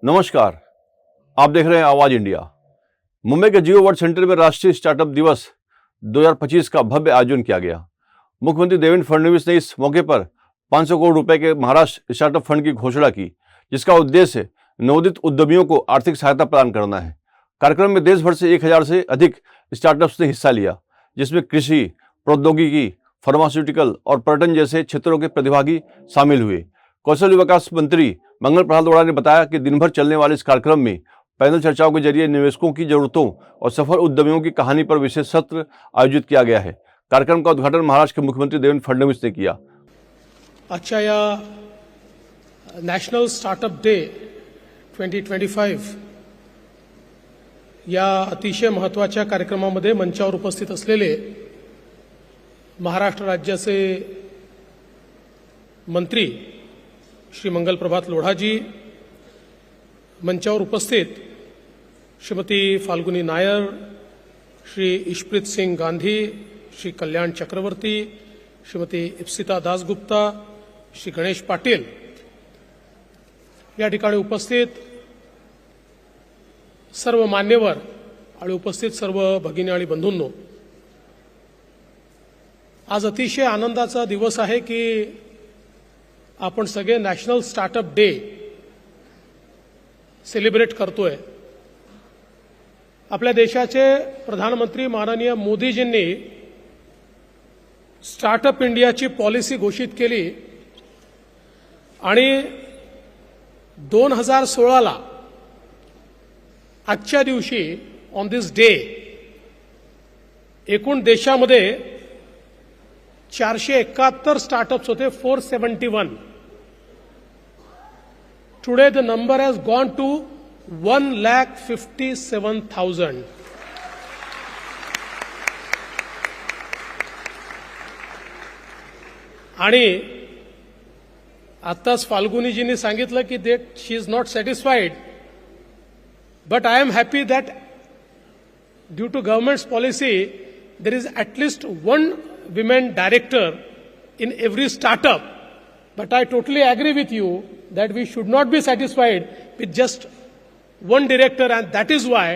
नमस्कार, आप देख रहे हैं आवाज इंडिया। मुंबई के जियो वर्ल्ड सेंटर में राष्ट्रीय स्टार्टअप दिवस 2025 का भव्य आयोजन किया गया। मुख्यमंत्री देवेंद्र फडणवीस ने इस मौके पर 500 करोड़ रुपए के महाराष्ट्र स्टार्टअप फंड की घोषणा की, जिसका उद्देश्य नवोदित उद्यमियों को आर्थिक सहायता प्रदान करना है। कार्यक्रम में देश भर से 1000 से अधिक स्टार्टअप्स ने हिस्सा लिया, जिसमें कृषि, प्रौद्योगिकी, फार्मास्यूटिकल और पर्यटन जैसे क्षेत्रों के प्रतिभागी शामिल हुए। कौशल विकास मंत्री मंगल प्रसाद ने बताया कि दिन भर चलने वाले इस कार्यक्रम में पैनल चर्चाओं के जरिए निवेशकों की जरूरतों और सफल उद्यमियों की कहानी पर विशेष सत्र आयोजित किया गया है। कार्यक्रम का उद्घाटन महाराष्ट्र के मुख्यमंत्री देवेंद्र फडणवीस ने किया। आजच्या या नॅशनल स्टार्टअप डे 2025 या अतिशय महत्त्वाच्या कार्यक्रमामध्ये मंचावर उपस्थित असलेले महाराष्ट्र राज्याचे मंत्री श्री मंगल प्रभात लोढाजी, मंचावर उपस्थित श्रीमती फाल्गुनी नायर, श्री ईशप्रीत सिंह गांधी, श्री कल्याण चक्रवर्ती, श्रीमती इप्सिता दासगुप्ता, श्री गणेश पाटील या ठिकाणी उपस्थित सर्व मान्यवर आणि उपस्थित सर्व भगिनी आणि बंधूंनो, आज अतिशय आनंदाचा दिवस आहे की आपण सगळे नॅशनल स्टार्टअप डे सेलिब्रेट करतोय। आपल्या देशाचे प्रधानमंत्री माननीय मोदीजींनी स्टार्टअप इंडियाची पॉलिसी घोषित केली आणि 2016 ला आजच्या दिवशी ऑन दिस डे एकूण देशामध्ये 471 स्टार्टअप्स होते, 471. Today the number has gone to 1,57,000. आणि आताच फाल्गुनीजींनी सांगितलं की she is not satisfied, but I am happy that due to government's policy there is at least one women director in every startup. But I totally agree with you that we should not be satisfied with just one director, and that is why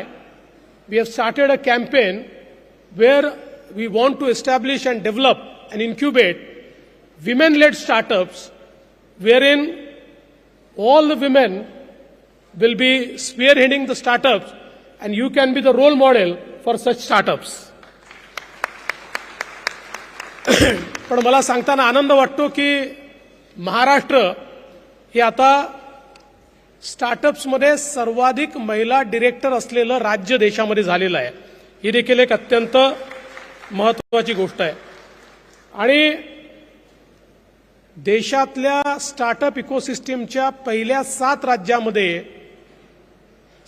we have started a campaign where we want to establish and develop and incubate women-led startups wherein all the women will be spearheading the startups and you can be the role model for such startups. पण मला सांगताना आनंद वाटतो की महाराष्ट्र हे आता स्टार्टअप्समध्ये सर्वाधिक महिला director असलेलं राज्य देशामध्ये झालेलं आहे। ही देखील एक अत्यंत महत्त्वाची गोष्ट आहे। आणि देशातल्या स्टार्टअप इकोसिस्टमच्या पहिल्या 7 राज्यांमध्ये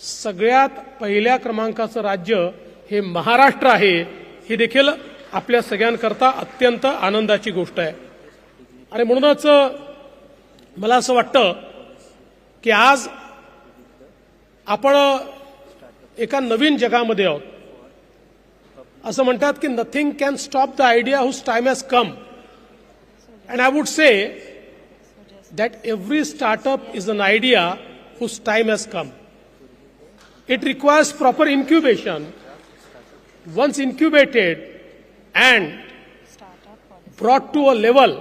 सगळ्यात पहिल्या क्रमांकाचं राज्य हे महाराष्ट्र आहे। ही देखील आपल्या सगळ्यांकरता अत्यंत आनंदाची गोष्ट आहे। आणि म्हणूनच मला असं वाटतं की आज आपण एका नवीन जगामध्ये आहोत। असं म्हणतात की nothing can stop the idea whose time has come, and I would say that every startup is an idea whose time has come. It requires proper incubation. Once incubated and brought to a level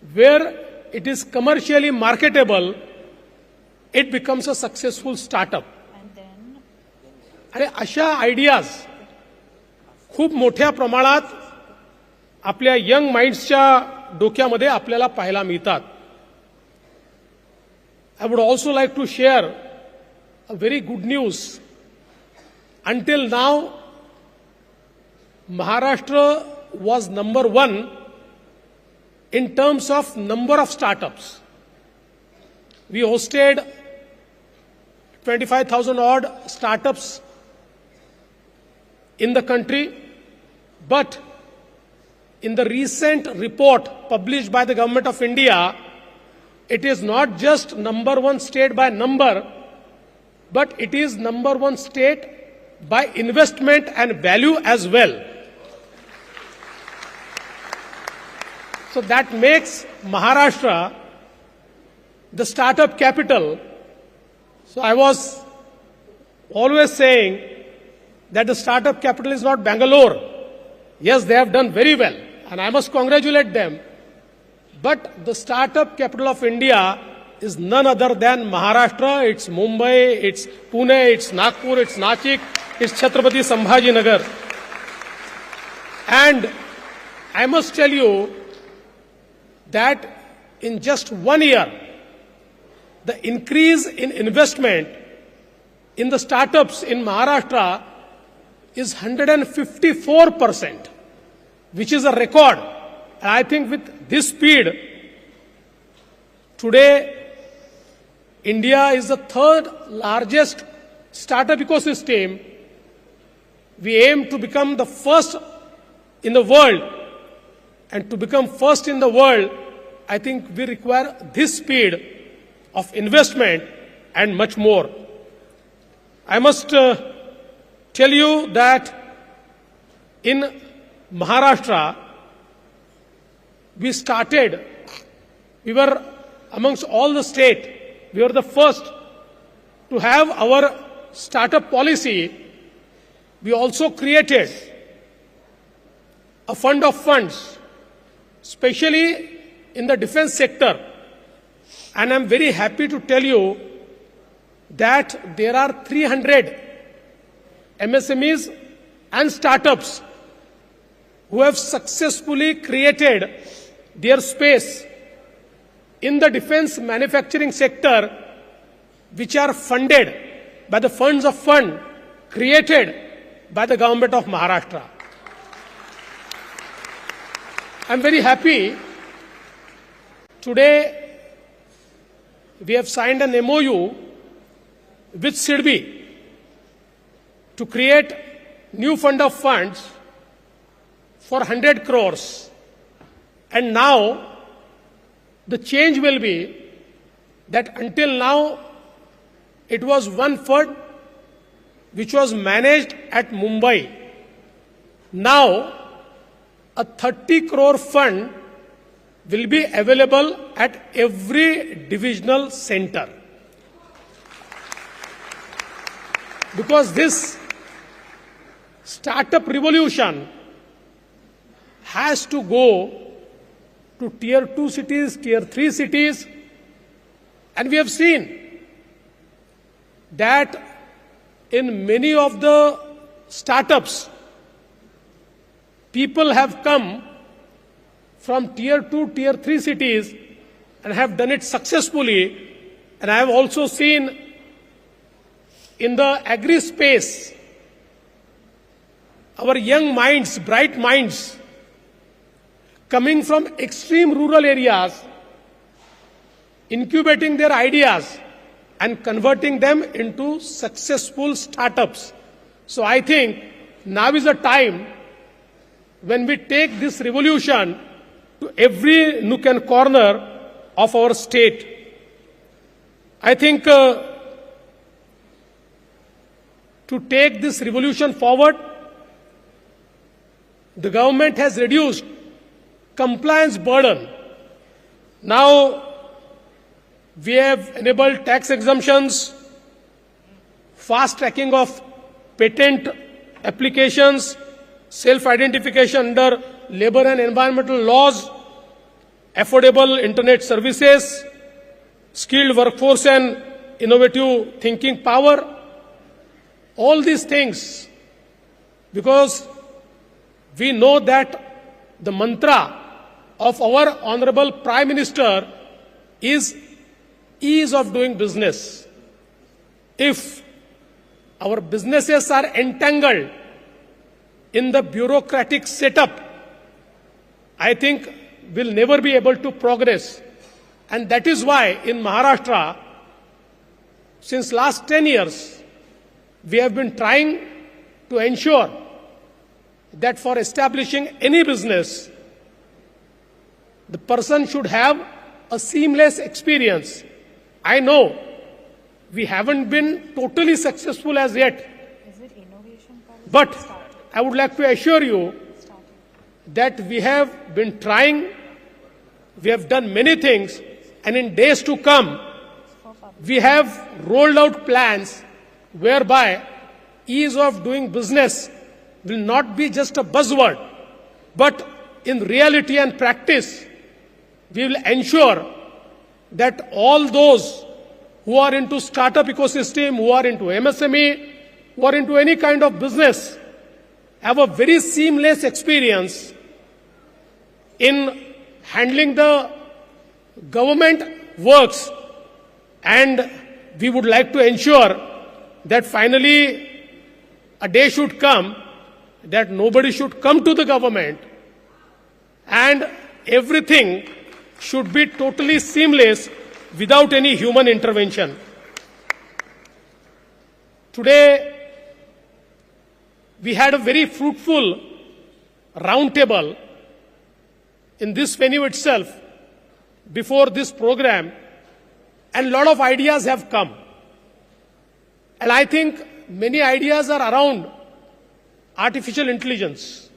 where it is commercially marketable, it becomes a successful startup. आणि अशा ideas खूप मोठ्या प्रमाणात आपल्या young माइंड्सच्या डोक्यामध्ये आपल्याला पाहायला मिळतात. I would also like to share a very good news. Until now, Maharashtra was number 1 in terms of number of startups. We hosted 25,000 odd startups in the country, but in the recent report published by the Government of India, it is not just number 1 state by number, but it is number 1 state by investment and value as well. So that makes Maharashtra the startup capital So I was always saying that the startup capital is not Bangalore. Yes, they have done very well, and I must congratulate them. But the startup capital of India is none other than Maharashtra. It's Mumbai, it's Pune, it's Nagpur, it's Nashik, it's Chhatrapati Sambhajinagar. And I must tell you that in just 1 year, the increase in investment in the startups in Maharashtra is 154%, which is a record. And I think with this speed, today India is the third largest startup ecosystem. We aim to become the first in the world. And to become first in the world, I think we require this speed of investment and much more. I must tell you that in Maharashtra, we were amongst all the state, we were the first to have our startup policy. We also created a fund of funds, especially in the defense sector. And I'm very happy to tell you that there are 300 MSMEs and startups who have successfully created their space in the defense manufacturing sector, which are funded by the funds of fund created by the government of Maharashtra. I'm very happy. Today, we have signed an MOU with SIDBI to create new fund of funds for 100 crores. And now, the change will be that until now, it was one fund which was managed at Mumbai. Now, a 30 crore fund will be available at every divisional center. Because this startup revolution has to go to tier 2 cities, tier 3 cities, and we have seen that in many of the startups, people have come from tier 2, tier 3 cities and have done it successfully. And I have also seen in the agri space, our young minds, bright minds, coming from extreme rural areas, incubating their ideas and converting them into successful startups. So I think now is the time when we take this revolution to every nook and corner of our state. I think to take this revolution forward, the government has reduced compliance burden. Now, we have enabled tax exemptions, fast tracking of patent applications, self-identification under labor and environmental laws, affordable internet services, skilled workforce and innovative thinking power. All these things, because we know that the mantra of our Honorable Prime Minister is ease of doing business. If our businesses are entangled in the bureaucratic setup, I think we'll never be able to progress. And that is why in Maharashtra, since last 10 years, we have been trying to ensure that for establishing any business, the person should have a seamless experience. I know we haven't been totally successful as yet, but I would like to assure you that we have been trying, we have done many things, and in days to come, we have rolled out plans whereby ease of doing business will not be just a buzzword, but in reality and practice, we will ensure that all those who are into startup ecosystem, who are into MSME, who are into any kind of business, have a very seamless experience in handling the government works, and we would like to ensure that finally a day should come that nobody should come to the government and everything should be totally seamless without any human intervention. Today, we had a very fruitful roundtable in this venue itself before this program, and a lot of ideas have come. And I think many ideas are around artificial intelligence.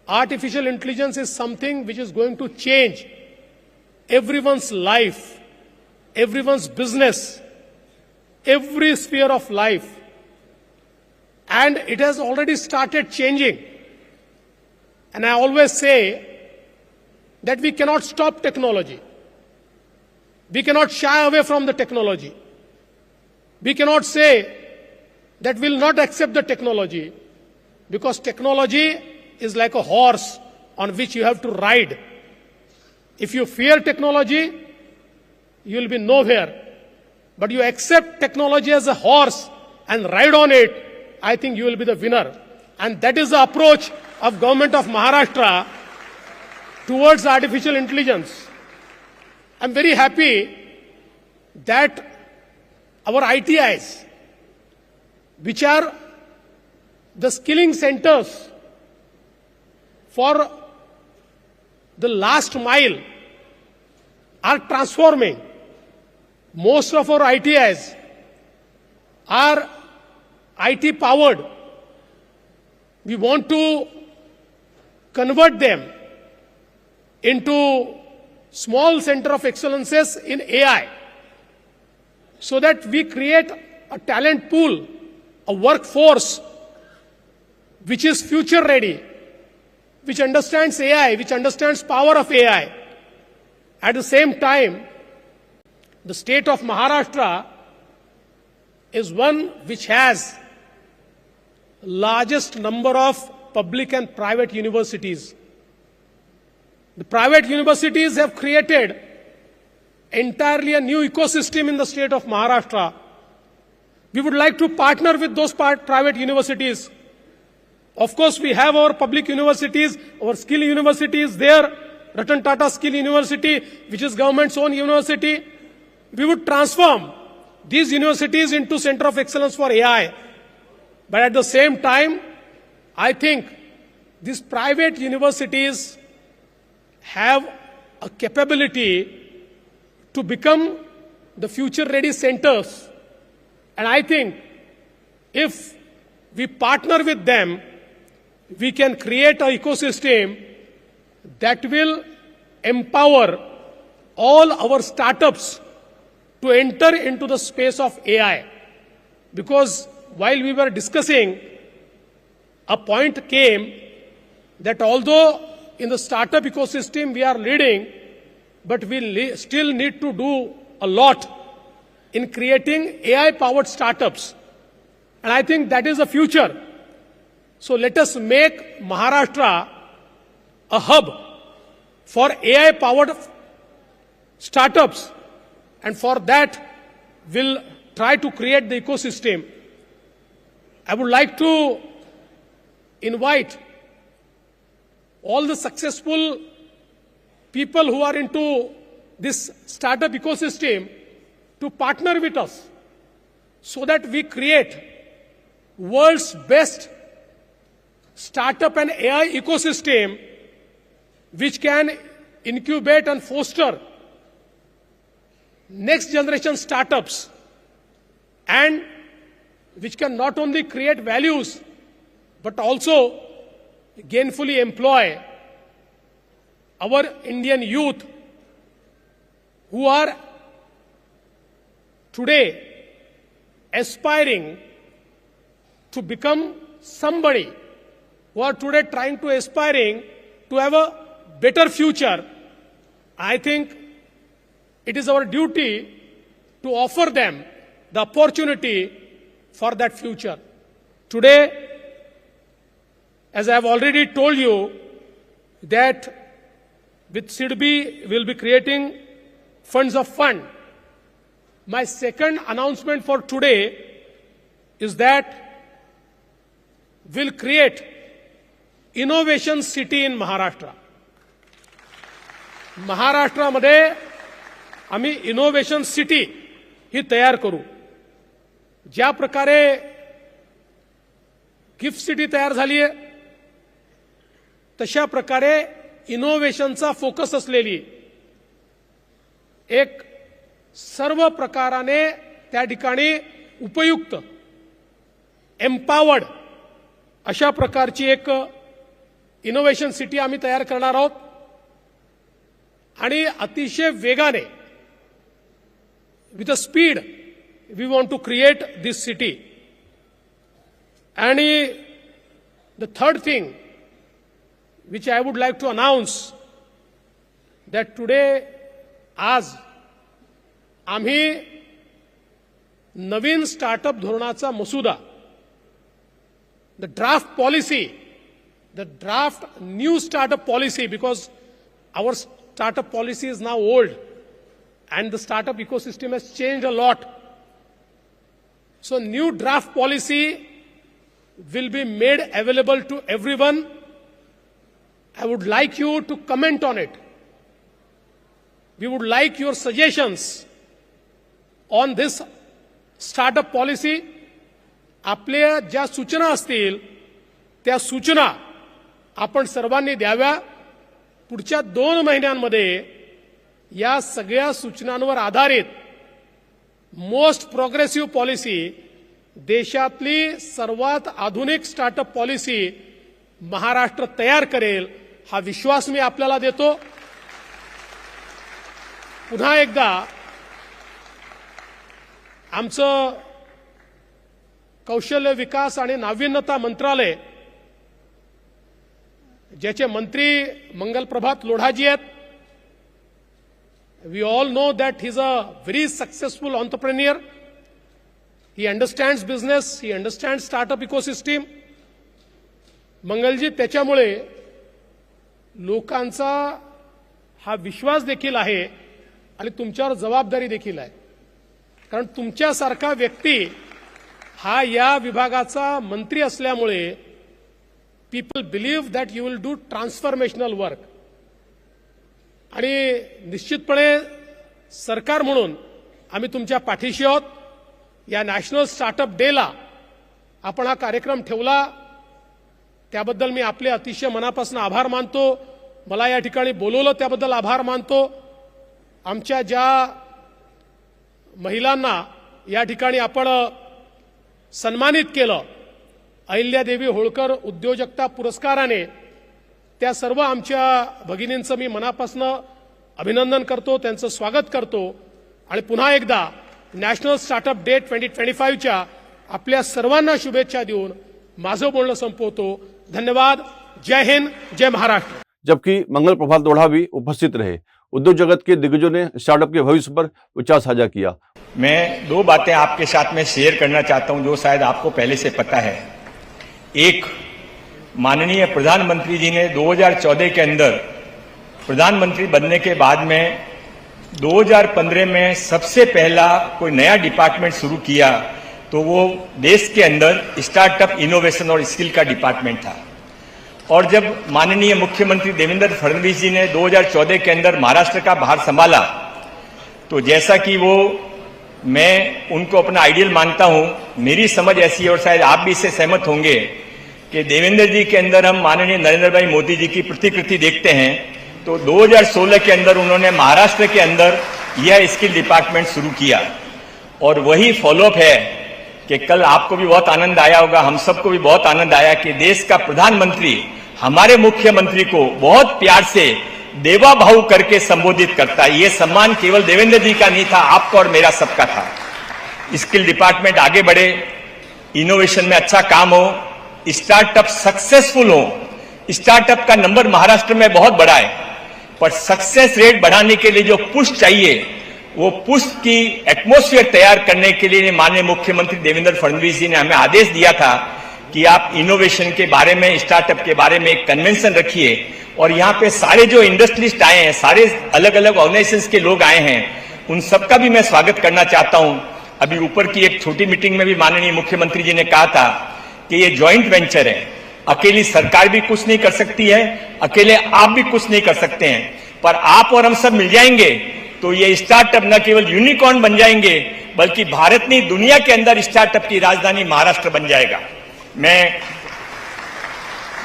Artificial intelligence is something which is going to change everyone's life, everyone's business, every sphere of life. And it has already started changing. And I always say that we cannot stop technology. We cannot shy away from the technology. We cannot say that we will not accept the technology, because technology is like a horse on which you have to ride. If you fear technology, you will be nowhere. But you accept technology as a horse and ride on it, I think you will be the winner. And that is the approach of government of Maharashtra towards artificial intelligence. I'm very happy that our ITIs, which are the skilling centers for the last mile, are transforming. Most of our ITIs are IT powered. We want to convert them into small center of excellences in AI, so that we create a talent pool, a workforce which is future ready, which understands AI, which understands power of AI. At the same time, the state of Maharashtra is one which has largest number of public and private universities. The private universities have created entirely a new ecosystem in the state of Maharashtra. We would like to partner with those private universities. Of course, we have our public universities, our skill universities there, Ratan Tata Skill University, which is government's own university. We would transform these universities into center of excellence for AI. But at the same time, I think these private universities have a capability to become the future-ready centers. And I think if we partner with them, we can create an ecosystem that will empower all our startups to enter into the space of AI. Because while we were discussing, a point came that although in the startup ecosystem we are leading, but we still need to do a lot in creating AI-powered startups. And I think that is the future. So let us make Maharashtra a hub for AI-powered startups. And for that, we'll try to create the ecosystem. I would like to invite all the successful people who are into this startup ecosystem to partner with us so that we create world's best startup and AI ecosystem which can incubate and foster next generation startups, and which can not only create values but also gainfully employ our Indian youth who are today aspiring to become somebody, who are today trying to aspiring to have a better future, I think it is our duty to offer them the opportunity for that future. Today, as I have already told you, that with SIDBI we will be creating funds of fund. My second announcement for today is that we'll create innovation city in Maharashtra. महाराष्ट्रामध्ये आम्ही innovation city ही तयार करू. ज्या प्रकारे gift city तयार झाली आहे, तशा प्रकारे इनोव्हेशनचा फोकस असलेली एक सर्व प्रकाराने त्या ठिकाणी उपयुक्त एम्पावर्ड अशा प्रकारची एक इनोव्हेशन सिटी आम्ही तयार करणार आहोत. आणि अतिशय वेगाने with a speed we want to create this city. And the third thing which I would like to announce, that today आज आम्ही नवीन स्टार्टअप धोरणाचा मसुदा, the draft policy, the draft new startup policy, because our startup policy is now old and the startup ecosystem has changed a lot. So new draft policy will be made available to everyone. I would like you to comment on it. We would like your suggestions on this startup policy. आपल्या ज्या सूचना असतील त्या सूचना आपण सर्वांनी द्याव्या. पुढच्या 2 महिन्यांमध्ये या सगळ्या सूचनांवर आधारित मोस्ट प्रोग्रेसिव्ह पॉलिसी, देशातली सर्वात आधुनिक स्टार्टअप पॉलिसी महाराष्ट्र तयार करेल, हा विश्वास मी आपल्याला देतो. पुन्हा एकदा आमचं कौशल्य विकास आणि नाविन्यता मंत्रालय, ज्याचे मंत्री मंगलप्रभात लोढाजी आहेत, we all know that he's a very successful entrepreneur. He understands business, he understands startup ecosystem. Mangalji, त्याच्यामुळे लोकांचा हा विश्वास देखील आहे आणि तुमच्यावर जबाबदारी देखील आहे. कारण तुमच्यासारखा व्यक्ती हा या विभागाचा मंत्री असल्यामुळे people believe that you will do transformational work. आणि निश्चितपणे सरकार म्हणून आम्ही तुमच्या पाठीशी आहोत. या नॅशनल स्टार्टअप डेला आपण हा कार्यक्रम ठेवला, त्याबद्दल मी आपले अतिशय मनापासून आभार मानतो. मला या ठिकाणी बोलवलं त्याबद्दल आभार मानतो. आमच्या ज्या महिलांना या ठिकाणी आपण सन्मानित केलं अहिल्यादेवी होळकर उद्योजकता पुरस्काराने, त्या सर्व आमच्या भगिनींचं मी मनापासून अभिनंदन करतो, त्यांचं स्वागत करतो. आणि पुन्हा एकदा नॅशनल स्टार्टअप डे 2025च्या आपल्या सर्वांना शुभेच्छा देऊन माझं बोलणं संपवतो. धन्यवाद. जय हिंद, जय महाराष्ट्र. जबकि मंगल प्रभात लोढ़ा भी उपस्थित रहे. उद्योग जगत के दिग्गजों ने स्टार्टअप के भविष्य पर विचार साझा किया. मैं 2 बातें आपके साथ में शेयर करना चाहता हूं जो शायद आपको पहले से पता है. एक, माननीय प्रधानमंत्री जी ने 2014 के अंदर प्रधानमंत्री बनने के बाद में 2015 में सबसे पहला कोई नया डिपार्टमेंट शुरू किया तो वो देश के अंदर स्टार्टअप इनोवेशन और स्किल का डिपार्टमेंट था. और जब माननीय मुख्यमंत्री देवेंद्र फडणवीस जी ने 2014 के अंदर महाराष्ट्र का भार संभाला तो जैसा कि वो, मैं उनको अपना आइडियल मानता हूं, मेरी समझ ऐसी है और शायद आप भी इससे सहमत होंगे कि देवेंद्र जी के अंदर हम माननीय नरेंद्र भाई मोदी जी की प्रतिकृति देखते हैं. तो 2016 के अंदर उन्होंने महाराष्ट्र के अंदर यह स्किल डिपार्टमेंट शुरू किया और वही फॉलोअप है कि कल आपको भी बहुत आनंद आया होगा, हम सबको भी बहुत आनंद आया कि देश का प्रधानमंत्री हमारे मुख्यमंत्री को बहुत प्यार से देवा भाऊ करके संबोधित करता है. ये सम्मान केवल देवेंद्र जी का नहीं था, आपका और मेरा सबका था. स्किल डिपार्टमेंट आगे बढ़े, इनोवेशन में अच्छा काम हो, स्टार्टअप सक्सेसफुल हो। स्टार्टअप का नंबर महाराष्ट्र में बहुत बड़ा है, पर सक्सेस रेट बढ़ाने के लिए जो पुश चाहिए, वो पुश की एटमॉस्फेयर तैयार करने के लिए माननीय मुख्यमंत्री देवेंद्र फडणवीस जी ने हमें आदेश दिया था कि आप इनोवेशन के बारे में, स्टार्टअप के बारे में एक कन्वेंशन रखिए। और यहाँ पे सारे जो इंडस्ट्रियलिस्ट आए हैं, सारे अलग अलग ऑर्गेनाइजेशंस के लोग आए हैं, उन सबका भी मैं स्वागत करना चाहता हूं। अभी ऊपर की एक छोटी मीटिंग में भी माननीय मुख्यमंत्री जी ने कहा था कि ये ज्वाइंट वेंचर है, अकेली सरकार भी कुछ नहीं कर सकती है, अकेले आप भी कुछ नहीं कर सकते हैं, पर आप और हम सब मिल जाएंगे तो ये स्टार्टअप न केवल यूनिकॉर्न बन जाएंगे, बल्कि भारत नहीं दुनिया के अंदर स्टार्टअप की राजधानी महाराष्ट्र बन जाएगा। मैं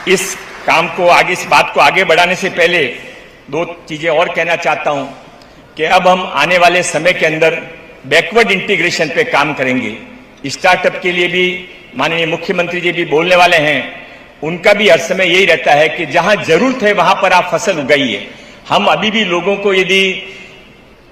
इस काम को आगे, इस बात को आगे बढ़ाने से पहले दो चीजें और कहना चाहता हूं कि अब हम आने वाले समय के अंदर बैकवर्ड इंटीग्रेशन पे काम करेंगे। स्टार्टअप के लिए भी माननीय मुख्यमंत्री जी भी बोलने वाले हैं, उनका भी हर समय यही रहता है कि जहां जरूरत है वहां पर आप फसल उगाइए। हम अभी भी लोगों को यदि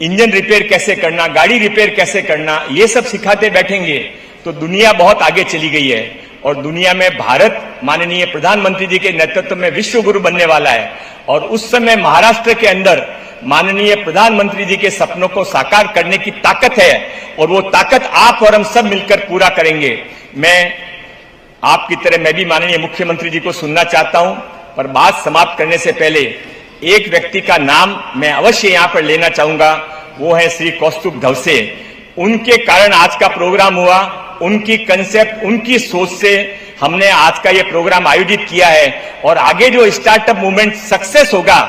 इंजन रिपेयर कैसे करना, गाड़ी रिपेयर कैसे करना, ये सब सिखाते बैठेंगे तो दुनिया बहुत आगे चली गई है और दुनिया में भारत माननीय प्रधानमंत्री जी के नेतृत्व में विश्व गुरु बनने वाला है। और उस समय महाराष्ट्र के अंदर माननीय प्रधानमंत्री जी के सपनों को साकार करने की ताकत है और वो ताकत आप और हम सब मिलकर पूरा करेंगे। मैं आपकी तरह मैं भी माननीय मुख्यमंत्री जी को सुनना चाहता हूं, पर बात समाप्त करने से पहले एक व्यक्ति का नाम मैं अवश्य यहां पर लेना चाहूंगा, वो है श्री कौस्तुभ धवसे। उनके कारण आज का प्रोग्राम हुआ, उनकी कंसेप्ट, उनकी सोच से हमने आज का ये प्रोग्राम आयोजित किया है और आगे जो स्टार्टअप मूवमेंट सक्सेस होगा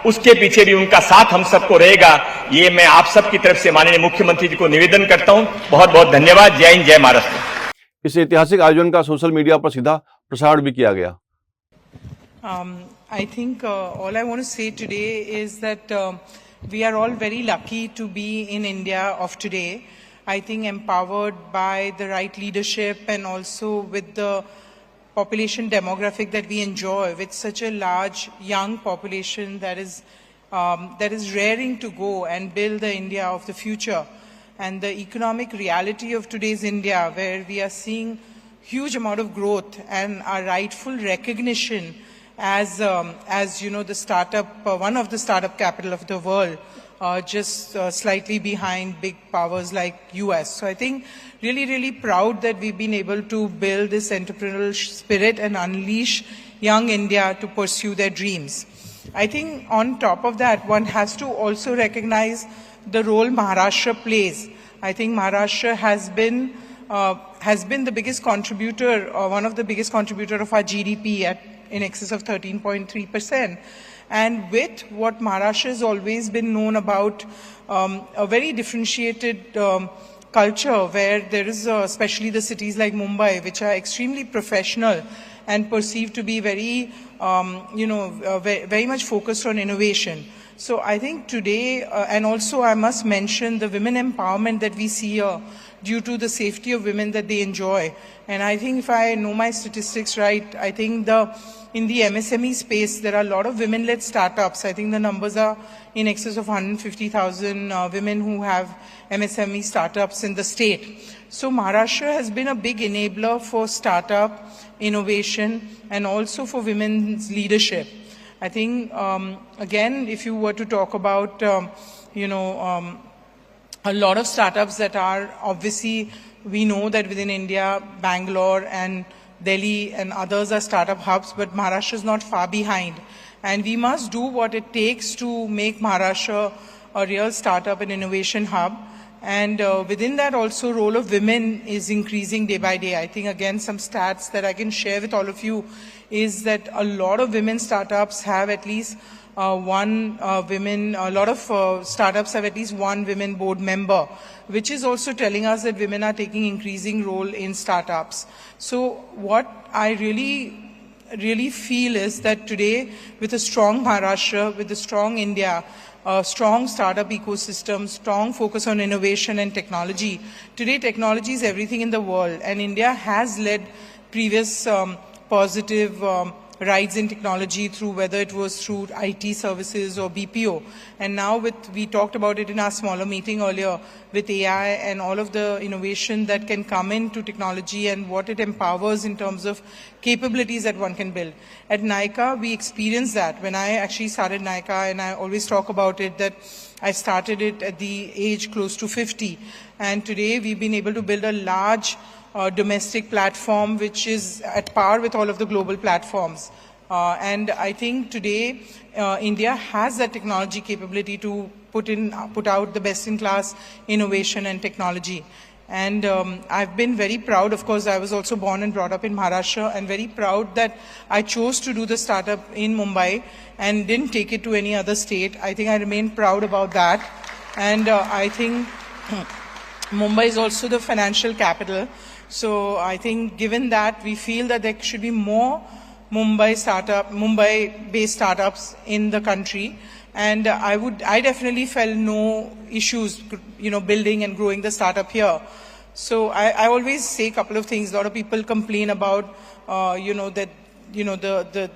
उसके पीछे भी उनका साथ हम सबको रहेगा। ये मैं आप सबकी तरफ से माननीय मुख्यमंत्री जी को निवेदन करता हूं। बहुत बहुत धन्यवाद। जय हिंद, जय महाराष्ट्र। इस ऐतिहासिक आयोजन का सोशल मीडिया पर सीधा प्रसारण भी किया गया। I think all I want to say today is that we are all very lucky to be in India of today. I think empowered by the right leadership and also with the population demographic that we enjoy, with such a large young population that is raring to go and build the India of the future. And the economic reality of today's India, where we are seeing huge amount of growth and our rightful recognition as you know, the startup, one of the startup capital of the world, just slightly behind big powers like US. So I think really proud that we've been able to build this entrepreneurial spirit and unleash young India to pursue their dreams. I think on top of that, one has to also recognize the role Maharashtra plays. I think Maharashtra has been the biggest contributor, or one of the biggest contributor of our GDP at in excess of 13.3%. And with what Maharashtra has always been known about, a very differentiated culture where there is, especially the cities like Mumbai, which are extremely professional and perceived to be very, very much focused on innovation. So I think today, and also I must mention the women empowerment that we see here due to the safety of women that they enjoy. And I think if I know my statistics right, I think in the MSME space, there are a lot of women-led startups. I think the numbers are in excess of 150,000 women who have MSME startups in the state. So Maharashtra has been a big enabler for startup, innovation, and also for women's leadership. I think, again, if you were to talk about, a lot of startups that are obviously, we know that within India, Bangalore and Delhi and others are startup hubs, but Maharashtra is not far behind. And we must do what it takes to make Maharashtra a real startup and innovation hub. And within that also, role of women is increasing day by day. I think, again, some stats that I can share with all of you is that a lot of women startups have at least a lot of startups have at least one women board member, which is also telling us that women are taking increasing role in startups. So what I really feel is that today, with a strong Maharashtra, with a strong India, a strong startup ecosystem, strong focus on innovation and technology. Today, technology is everything in the world, and India has led previous positive rides in technology through whether it was through IT services or BPO. And now we talked about it in our smaller meeting earlier with AI and all of the innovation that can come into technology and what it empowers in terms of capabilities that one can build. At Nykaa, we experienced that. When I actually started Nykaa, and I always talk about it, that I started it at the age close to 50. And today we've been able to build a large domestic platform which is at par with all of the global platforms. And I think today India has that technology capability to put out the best-in-class innovation and technology. And I've been very proud. Of course, I was also born and brought up in Maharashtra, and very proud that I chose to do the startup in Mumbai and didn't take it to any other state. I think I remain proud about that. And I think Mumbai is also the financial capital. So I think given that, we feel that there should be more Mumbai-based startups in the country. And I definitely felt no issues, building and growing the startup here. So I always say a couple of things. A lot of people complain about, there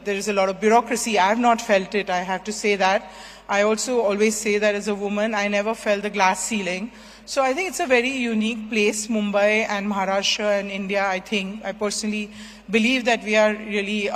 is a lot of bureaucracy. I have not felt it. I have to say that. I also always say that as a woman, I never felt the glass ceiling. So I think it's a very unique place, Mumbai and Maharashtra and India. I personally believe that we are really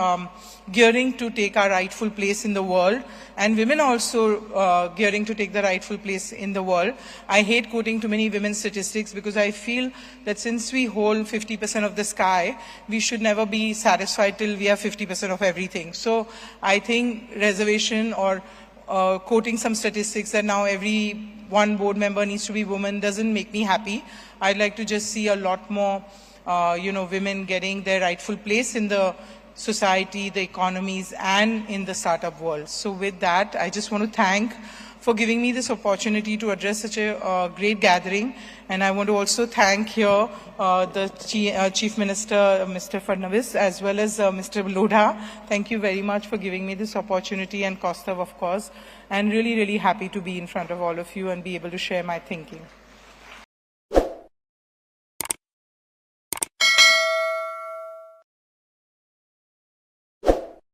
gearing to take our rightful place in the world, and women also gearing to take the rightful place in the world. I hate quoting too many women's statistics because I feel that since we hold 50% of the sky, we should never be satisfied till we have 50% of everything. So I think reservation or quoting some statistics that now every one board member needs to be woman doesn't make me happy. I'd like to just see a lot more, women getting their rightful place in the society, the economies, and in the startup world. So with that, I just want to thank for giving me this opportunity to address such a great gathering. And I want to also thank here the Chief Minister, Mr. Fadणव, as well as Mr. Lodha. Thank you very much for giving me this opportunity, and Kaustav, of course. And really, really happy to be in front of all of you and be able to share my thinking.